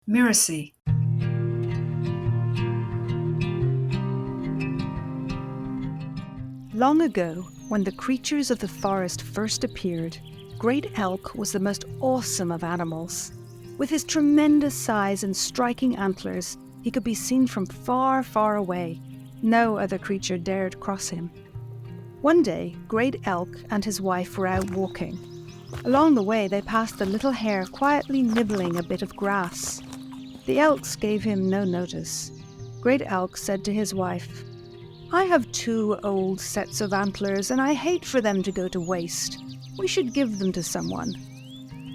Mirasee. Long ago, when the creatures of the forest first appeared, Great Elk was the most awesome of animals. With his tremendous size and striking antlers, he could be seen from far, far away. No other creature dared cross him. One day, Great Elk and his wife were out walking. Along the way, they passed the little hare quietly nibbling a bit of grass. The elks gave him no notice. Great Elk said to his wife, "I have 2 old sets of antlers, and I hate for them to go to waste. We should give them to someone."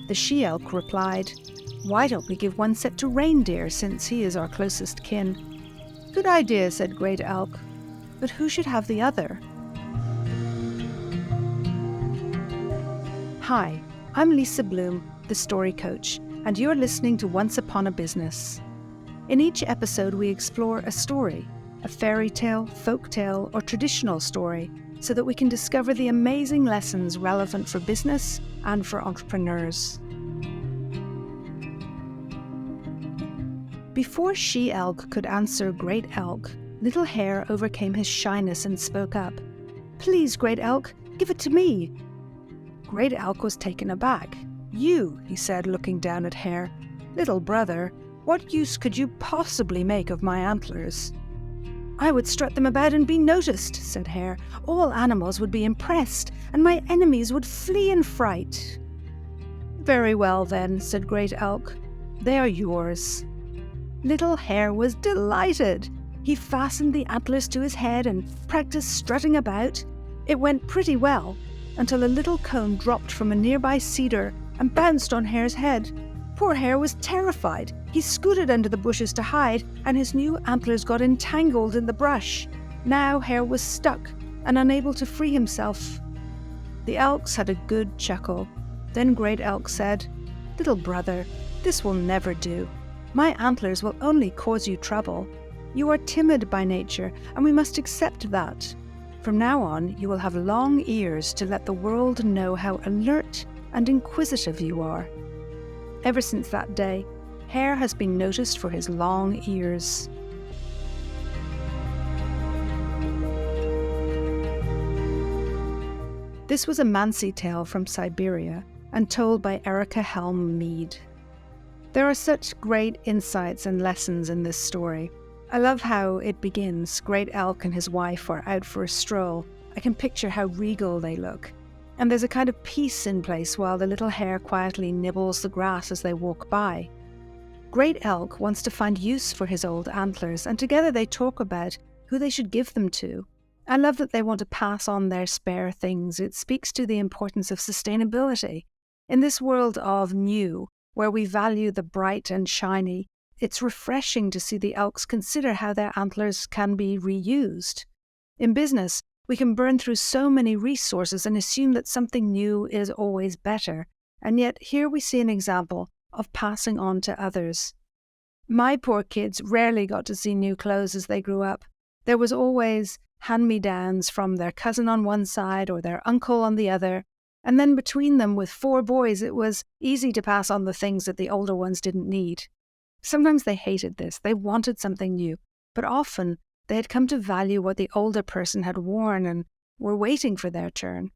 The she-elk replied, "Why don't we give 1 set to Reindeer, since he is our closest kin?" "Good idea," said Great Elk, "but who should have the other?" Hi, I'm Lisa Bloom, the story coach, and you're listening to Once Upon a Business. In each episode, we explore a story, a fairy tale, folk tale, or traditional story, so that we can discover the amazing lessons relevant for business and for entrepreneurs. Before she-elk could answer Great Elk, Little Hare overcame his shyness and spoke up. "Please, Great Elk, give it to me." Great Elk was taken aback. "You," he said, looking down at Hare. "Little brother, what use could you possibly make of my antlers?" "I would strut them about and be noticed," said Hare. "All animals would be impressed, and my enemies would flee in fright." "Very well then," said Great Elk. "They are yours." Little Hare was delighted. He fastened the antlers to his head and practiced strutting about. It went pretty well, until a little cone dropped from a nearby cedar and bounced on Hare's head. Poor Hare was terrified. He scooted under the bushes to hide, and his new antlers got entangled in the brush. Now Hare was stuck and unable to free himself. The elks had a good chuckle. Then Great Elk said, "Little brother, this will never do. My antlers will only cause you trouble. You are timid by nature, and we must accept that. From now on, you will have long ears to let the world know how alert and inquisitive you are." Ever since that day, Hare has been noticed for his long ears. This was a Mirasee tale from Siberia and told by Erica Helm Mead. There are such great insights and lessons in this story. I love how it begins. Great Elk and his wife are out for a stroll. I can picture how regal they look. And there's a kind of peace in place while the little hare quietly nibbles the grass as they walk by. Great Elk wants to find use for his old antlers, and together they talk about who they should give them to. I love that they want to pass on their spare things. It speaks to the importance of sustainability. In this world of new, where we value the bright and shiny, it's refreshing to see the elks consider how their antlers can be reused. In business, we can burn through so many resources and assume that something new is always better. And yet here we see an example of passing on to others. My poor kids rarely got to see new clothes as they grew up. There was always hand-me-downs from their cousin on one side or their uncle on the other. And then between them, with 4 boys, it was easy to pass on the things that the older ones didn't need. Sometimes they hated this. They wanted something new. But often, they had come to value what the older person had worn and were waiting for their turn.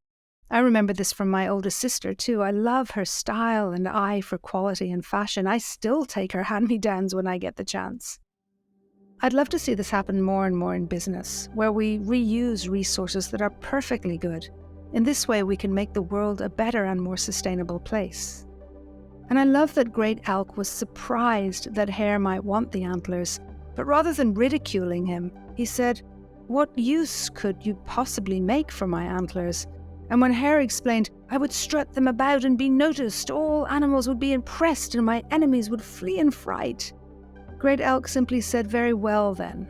I remember this from my older sister, too. I love her style and eye for quality and fashion. I still take her hand-me-downs when I get the chance. I'd love to see this happen more and more in business, where we reuse resources that are perfectly good. In this way, we can make the world a better and more sustainable place. And I love that Great Elk was surprised that Hare might want the antlers, but rather than ridiculing him, he said, "What use could you possibly make for my antlers?" And when Hare explained, "I would strut them about and be noticed, all animals would be impressed and my enemies would flee in fright," Great Elk simply said, "Very well then.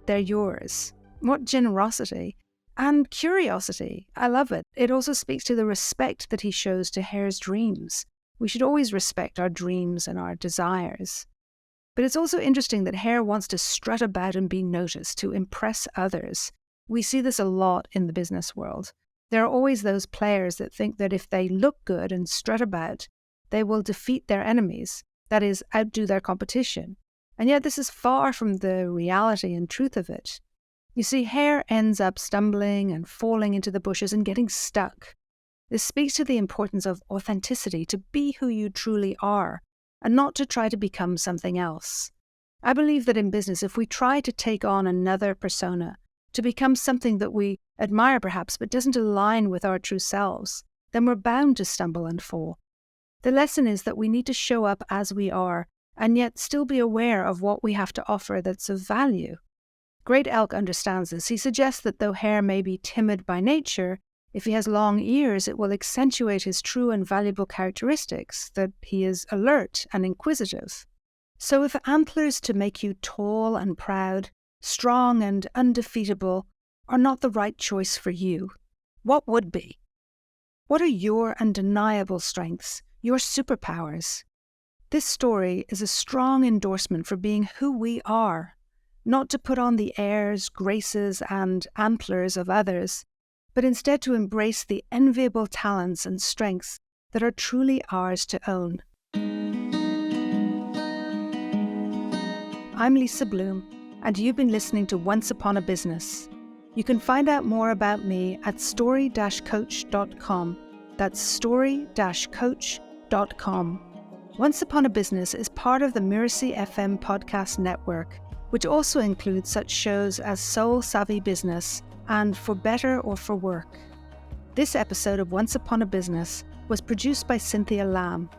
They're yours." What generosity and curiosity. I love it. It also speaks to the respect that he shows to Hare's dreams. We should always respect our dreams and our desires. But it's also interesting that Hare wants to strut about and be noticed, to impress others. We see this a lot in the business world. There are always those players that think that if they look good and strut about, they will defeat their enemies. that is, outdo their competition. And yet this is far from the reality and truth of it. You see, hare ends up stumbling and falling into the bushes and getting stuck. This speaks to the importance of authenticity, to be who you truly are, and not to try to become something else. I believe that in business, if we try to take on another persona, to become something that we admire perhaps, but doesn't align with our true selves, then we're bound to stumble and fall. The lesson is that we need to show up as we are, and yet still be aware of what we have to offer that's of value. Great Elk understands this. He suggests that though hare may be timid by nature, if he has long ears, it will accentuate his true and valuable characteristics, that he is alert and inquisitive. So if antlers to make you tall and proud, strong and undefeatable are not the right choice for you, what would be? What are your undeniable strengths, your superpowers? This story is a strong endorsement for being who we are, not to put on the airs, graces, and antlers of others, but instead to embrace the enviable talents and strengths that are truly ours to own. I'm Lisa Bloom, and you've been listening to Once Upon a Business. You can find out more about me at story-coach.com. That's story-coach.com. Once Upon a Business is part of the Mirasee FM podcast network, which also includes such shows as Soul Savvy Business and For Better or For Work. This episode of Once Upon a Business was produced by Cynthia Lamb.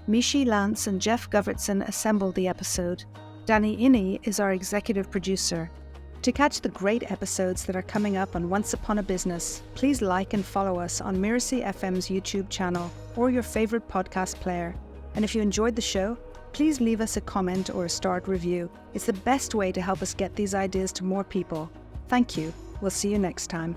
Mishi Lance and Jeff Govertson assembled the episode. Danny Inney is our executive producer. To catch the great episodes that are coming up on Once Upon a Business, please like and follow us on Mirasee FM's YouTube channel or your favorite podcast player. And if you enjoyed the show, please leave us a comment or a starred review. It's the best way to help us get these ideas to more people. Thank you. We'll see you next time.